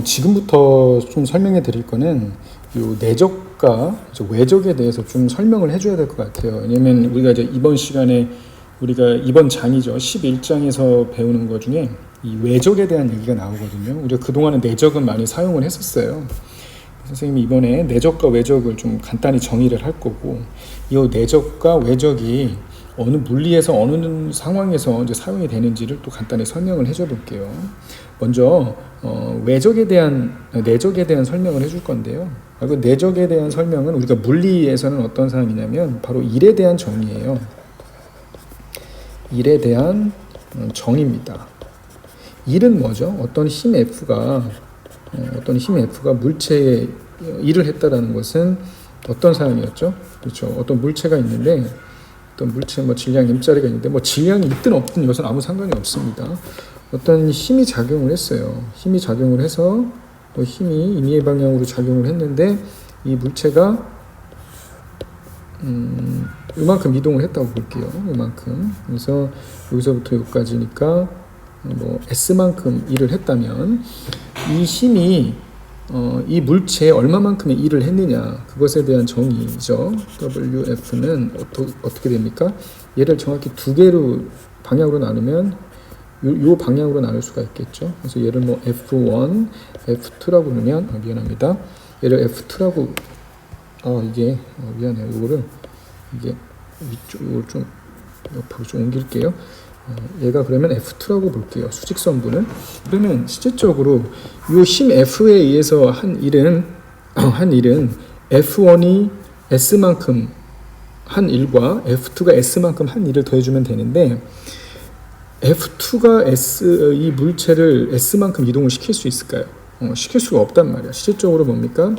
지금부터 좀 설명해 드릴 거는 요 내적과 외적에 대해서 좀 설명을 해줘야 될 것 같아요. 왜냐면 우리가 이제 이번 시간에 우리가 이번 장이죠. 11장에서 배우는 것 중에 이 외적에 대한 얘기가 나오거든요. 우리가 그동안은 내적은 많이 사용을 했었어요. 선생님이 이번에 내적과 외적을 좀 간단히 정의를 할 거고, 이 내적과 외적이 어느 물리에서 어느 상황에서 이제 사용이 되는지를 또 간단히 설명을 해줘 볼게요. 먼저 내적에 대한 설명을 해줄 건데요. 그 내적에 대한 설명은 우리가 물리에서는 어떤 사항이냐면 바로 일에 대한 정의예요. 일에 대한 정의입니다. 일은 뭐죠? 어떤 힘 F가 물체에 일을 했다라는 것은 어떤 사항이었죠? 그렇죠. 어떤 물체가 있는데, 어떤 물체 질량 M자리가 있는데 질량이 있든 없든 이것은 아무 상관이 없습니다. 어떤 힘이 작용을 했어요. 힘이 작용을 해서 또 힘이 임의의 방향으로 작용을 했는데 이 물체가 이만큼 이동을 했다고 볼게요. 이만큼. 그래서 여기서부터 여기까지니까 S만큼 일을 했다면 이 힘이 이 물체에 얼마만큼의 일을 했느냐, 그것에 대한 정의죠. WF는 어떻게 됩니까? 얘를 정확히 두 개로 방향으로 나누면 요 방향으로 나눌 수가 있겠죠. 그래서 얘를 F1, F2라고 그러면 미안합니다. 얘를 F2라고 미안해요. 이거를 위쪽으로 좀 옆으로 좀 옮길게요. 얘가 그러면 F2라고 볼게요. 수직선분은. 그러면 실질적으로 이 힘 F에 의해서 한 일은 F1이 S만큼 한 일과 F2가 S만큼 한 일을 더해주면 되는데, F2가 이 물체를 S만큼 이동을 시킬 수 있을까요? 시킬 수가 없단 말이야. 실질적으로 뭡니까?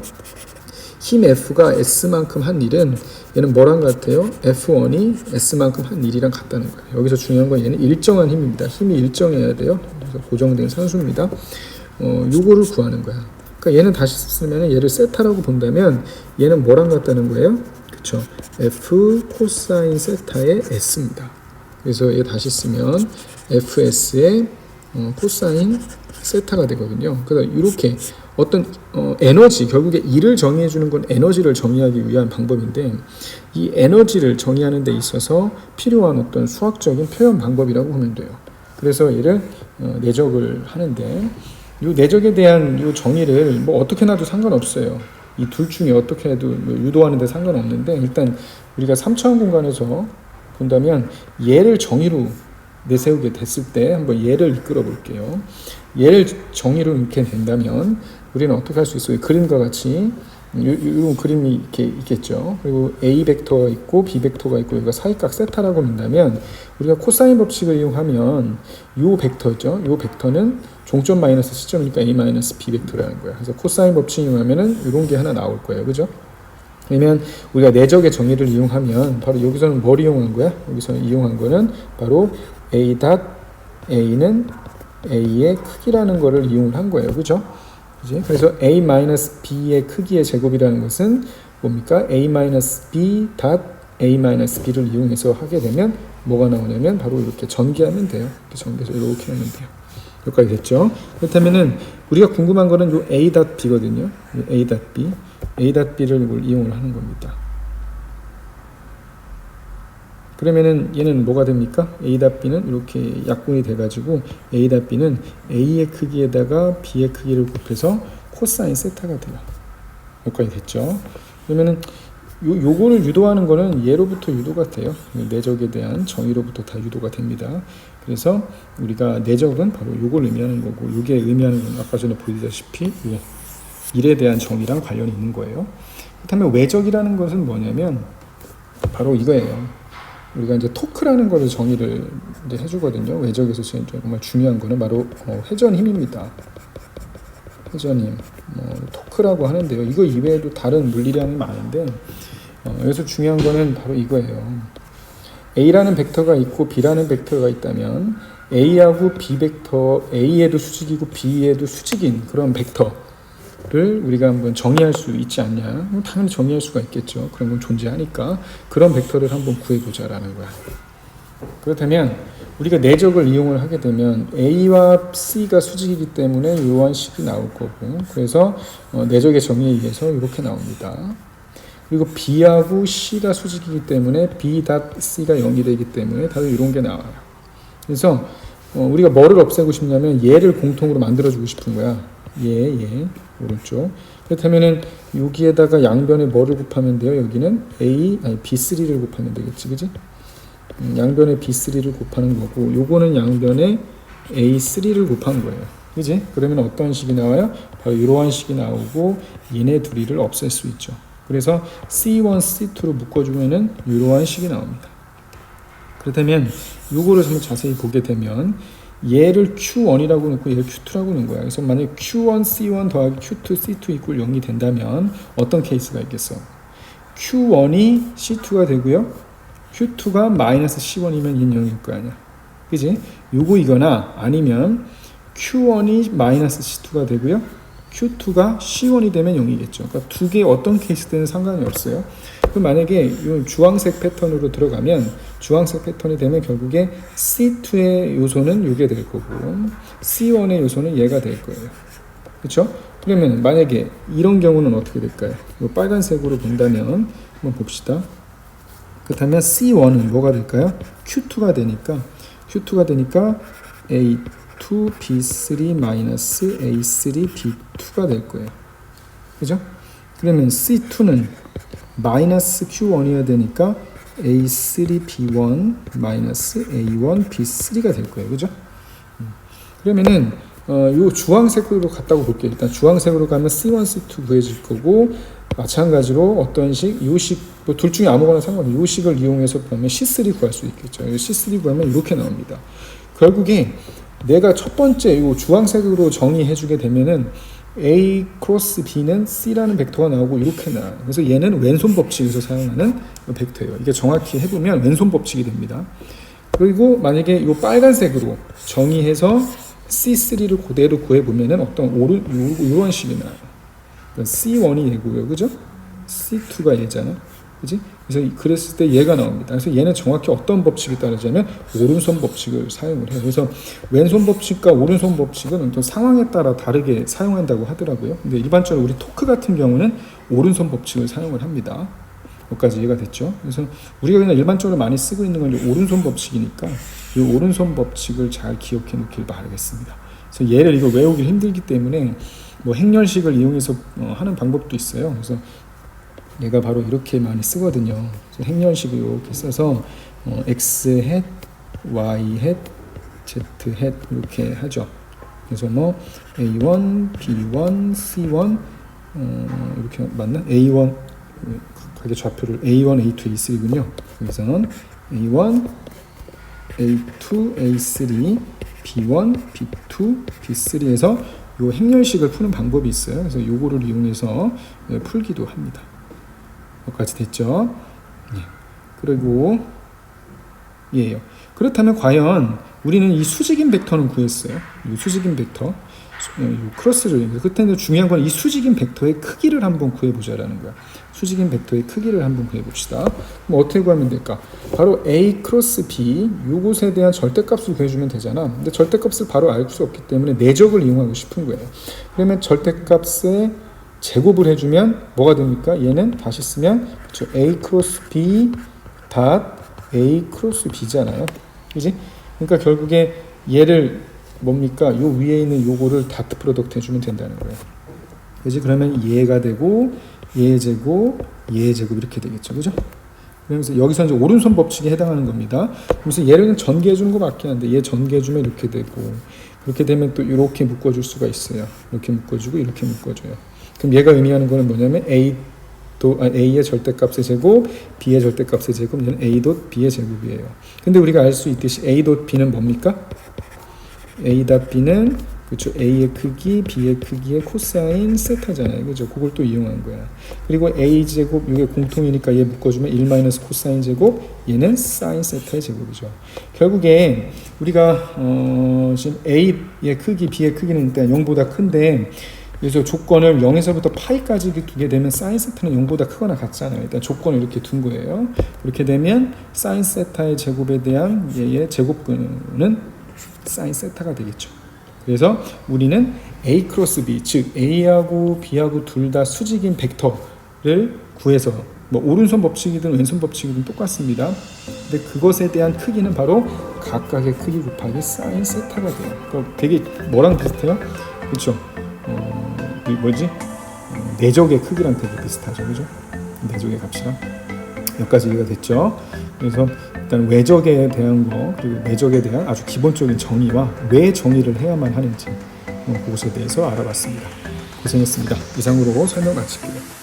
힘 F가 S만큼 한 일은 얘는 뭐랑 같아요? F1이 S만큼 한 일이랑 같다는 거예요. 여기서 중요한 건 얘는 일정한 힘입니다. 힘이 일정해야 돼요. 그래서 고정된 산수입니다. 요거를 구하는 거야. 그러니까 얘는 다시 쓰면 얘를 세타라고 본다면 얘는 뭐랑 같다는 거예요? 그쵸? F 코사인 세타의 S입니다. 그래서 얘 다시 쓰면 FS의 코사인 세타가 되거든요. 그래서 이렇게 어떤 에너지, 결국에 일을 정의해 주는 건 에너지를 정의하기 위한 방법인데, 이 에너지를 정의하는 데 있어서 필요한 어떤 수학적인 표현 방법이라고 하면 돼요. 그래서 얘를 내적을 하는데, 이 내적에 대한 이 정의를 어떻게 놔도 상관없어요. 이 둘 중에 어떻게 해도 유도하는 데 상관없는데, 일단 우리가 3차원 공간에서 본다면 얘를 정의로 내세우게 됐을 때 한번 얘를 이끌어 볼게요. 얘를 정의로 이렇게 된다면 우리는 어떻게 할 수 있어요? 그림과 같이 이런 그림이 이렇게 있겠죠. 그리고 A 벡터가 있고 B 벡터가 있고 여기가 사이각 세타라고 한다면 우리가 코사인 법칙을 이용하면 요 벡터죠. 요 벡터는 종점 마이너스 시점이니까 A 마이너스 B 벡터라는 거야. 그래서 코사인 법칙 이용하면은 이런 게 하나 나올 거예요. 그죠? 그러면 우리가 내적의 정의를 이용하면 바로 여기서는 뭘 이용한 거야? 여기서 이용한 거는 바로 A.A는 A의 크기라는 거를 이용을 한 거예요. 그죠? 그래서 A-B의 크기의 제곱이라는 것은 뭡니까? A-B.A-B를 이용해서 하게 되면 뭐가 나오냐면 바로 이렇게 전개하면 돼요. 이렇게 전개해서 이렇게 하면 돼요. 여기까지 됐죠? 그렇다면은 우리가 궁금한 거는 요 A.B거든요. A.B. A.B를 이걸 이용을 하는 겁니다. 그러면은 얘는 뭐가 됩니까? A.B는 이렇게 약분이 돼가지고 A.B는 A의 크기에다가 B의 크기를 곱해서 코사인 세타가 돼요. 여기까지 됐죠? 그러면은 요거를 유도하는 거는 얘로부터 유도가 돼요. 내적에 대한 정의로부터 다 유도가 됩니다. 그래서 우리가 내적은 바로 요걸 의미하는 거고, 요게 의미하는 건 아까 전에 보여드렸다시피 일에 대한 정의랑 관련이 있는 거예요. 그렇다면 외적이라는 것은 뭐냐면 바로 이거예요. 우리가 이제 토크라는 거를 정의를 이제 해주거든요. 외적에서 정말 중요한 거는 바로 회전 힘입니다. 회전 힘, 토크라고 하는데요. 이거 이외에도 다른 물리량이 많은데 여기서 중요한 거는 바로 이거예요. A라는 벡터가 있고 B라는 벡터가 있다면 A하고 B 벡터, A에도 수직이고 B에도 수직인 그런 벡터를 우리가 한번 정의할 수 있지 않냐? 당연히 정의할 수가 있겠죠. 그런 건 존재하니까 그런 벡터를 한번 구해보자라는 거야. 그렇다면 우리가 내적을 이용을 하게 되면 A와 C가 수직이기 때문에 이러한 식이 나올 거고, 그래서 내적의 정의에 의해서 이렇게 나옵니다. 그리고 B하고 C가 수직이기 때문에 B.C가 0이 되기 때문에 다들 이런 게 나와요. 그래서 우리가 뭐를 없애고 싶냐면 얘를 공통으로 만들어주고 싶은 거야. 얘 오른쪽. 그렇다면은 여기에다가 양변에 뭐를 곱하면 돼요? 여기는 B3를 곱하면 되겠지, 그지? 양변에 B3를 곱하는 거고, 요거는 양변에 A3를 곱한 거예요. 그지? 그러면 어떤 식이 나와요? 바로 이러한 식이 나오고, 얘네 둘이를 없앨 수 있죠. 그래서 C1, C2로 묶어주면은 이러한 식이 나옵니다. 그렇다면 요거를 한번 자세히 보게 되면 얘를 Q1이라고 놓고 얘를 Q2라고 놓은 거야. 그래서 만약에 Q1, C1 더하기 Q2, C2 이퀄 0이 된다면 어떤 케이스가 있겠어? Q1이 C2가 되고요. Q2가 마이너스 C1이면 얘는 0일 거 아니야. 그지? 요거이거나 아니면 Q1이 마이너스 C2가 되고요. Q2가 C1이 되면 0이겠죠. 그러니까 두 개 어떤 케이스 때는 상관이 없어요. 그럼 만약에 이 주황색 패턴으로 들어가면 주황색 패턴이 되면 결국에 C2의 요소는 이게 될 거고 C1의 요소는 얘가 될 거예요. 그렇죠? 그러면 만약에 이런 경우는 어떻게 될까요? 이 빨간색으로 본다면 한번 봅시다. 그렇다면 C1은 뭐가 될까요? Q2가 되니까 A2, B3 마이너스 A3, B2가 될 거예요. 그죠? 그러면 C2는 마이너스 Q1이어야 되니까 A3, B1 마이너스 A1, B3가 될 거예요. 그죠? 그러면은 요 주황색으로 갔다고 볼게요. 일단 주황색으로 가면 C1, C2 구해질 거고 마찬가지로 어떤 식, 요식 뭐 둘 중에 아무거나 상관없어요. 요식을 이용해서 보면 C3 구할 수 있겠죠. C3 구하면 이렇게 나옵니다. 결국에 내가 첫 번째 요 주황색으로 정의해주게 되면은 A 크로스 B는 C라는 벡터가 나오고 이렇게 나와요. 그래서 얘는 왼손 법칙에서 사용하는 벡터예요. 이게 정확히 해보면 왼손 법칙이 됩니다. 그리고 만약에 요 빨간색으로 정의해서 C3를 그대로 구해보면은 어떤 이런 식이 나와요. 그러니까 C1이 얘고요. 그죠? C2가 얘잖아. 그지? 그래서 그랬을 때 얘가 나옵니다. 그래서 얘는 정확히 어떤 법칙에 따르자면 오른손 법칙을 사용을 해요. 그래서 왼손 법칙과 오른손 법칙은 또 상황에 따라 다르게 사용한다고 하더라고요. 근데 일반적으로 우리 토크 같은 경우는 오른손 법칙을 사용을 합니다. 여기까지 이해가 됐죠? 그래서 우리가 그냥 일반적으로 많이 쓰고 있는 건 오른손 법칙이니까 이 오른손 법칙을 잘 기억해 놓길 바라겠습니다. 그래서 얘를 이거 외우기 힘들기 때문에 뭐 행렬식을 이용해서 하는 방법도 있어요. 그래서 얘가 바로 이렇게 많이 쓰거든요. 행렬식을 이렇게 써서 x 햇, y 햇, z 햇 이렇게 하죠. 그래서 뭐 a1, b1, c1 이렇게 맞나? a1 가게 좌표를 a1, a2, a3군요. 여기서는 a1, a2, a3, b1, b2, b3에서 요 행렬식을 푸는 방법이 있어요. 그래서 요거를 이용해서 풀기도 합니다. 여기까지 됐죠? 예. 그리고 예요. 그렇다면 과연 우리는 이 수직인 벡터는 구했어요. 이 수직인 벡터, 크로스를. 그때는 중요한 건 이 수직인 벡터의 크기를 한번 구해보자라는 거야. 수직인 벡터의 크기를 한번 구해봅시다. 그럼 어떻게 구하면 될까? 바로 A 크로스 B 요것에 대한 절대값을 구해주면 되잖아. 근데 절대값을 바로 알 수 없기 때문에 내적을 이용하고 싶은 거예요. 그러면 절대값에 제곱을 해주면 뭐가 됩니까? 얘는 다시 쓰면 그렇죠. A 크로스 B 닷 A 크로스 B잖아요. 그지? 그러니까 결국에 얘를 뭡니까? 요 위에 있는 요거를 다트 프로덕트 해주면 된다는 거예요. 그지? 그러면 얘가 되고 얘 제곱, 얘 제곱 이렇게 되겠죠. 그죠? 그러면서 여기서 이제 오른손 법칙에 해당하는 겁니다. 그래서 얘를 전개해 주는 것밖에 안 돼. 얘 전개해 주면 이렇게 되고 그렇게 되면 또 이렇게 묶어줄 수가 있어요. 이렇게 묶어주고 이렇게 묶어줘요. 그럼 얘가 의미하는 거는 뭐냐면 A의 절대값의 제곱, B의 절대값의 제곱, 얘는 A 닷 B의 제곱이에요. 근데 우리가 알 수 있듯이 A 닷 B는 뭡니까? A 닷 B는 그렇죠. A의 크기, B의 크기의 코사인 세타잖아요. 그죠? 그걸 또 이용한 거야. 그리고 A 제곱, 이게 공통이니까 얘 묶어주면 1 마이너스 코사인 제곱, 얘는 사인 세타의 제곱이죠. 결국에 우리가 지금 A의 크기, B의 크기는 일단 0보다 큰데 그래서 조건을 0에서부터 파이까지 두게 되면 사인 세타는 0보다 크거나 같잖아요. 일단 조건을 이렇게 둔 거예요. 이렇게 되면 사인 세타의 제곱에 대한 얘의 제곱근은 사인 세타가 되겠죠. 그래서 우리는 A 크로스 B, 즉 A하고 B하고 둘 다 수직인 벡터를 구해서 뭐 오른손 법칙이든 왼손 법칙이든 똑같습니다. 근데 그것에 대한 크기는 바로 각각의 크기 곱하기 사인 세타가 돼요. 그러니까 되게 뭐랑 비슷해요? 그렇죠? 내적의 크기랑 되게 비슷하죠, 그죠? 내적의 값이랑. 여기까지 이해가 됐죠? 그래서 일단 외적에 대한 거 그리고 내적에 대한 아주 기본적인 정의와 왜 정의를 해야만 하는지 그것에 대해서 알아봤습니다. 고생했습니다. 이상으로 설명 마칠게요.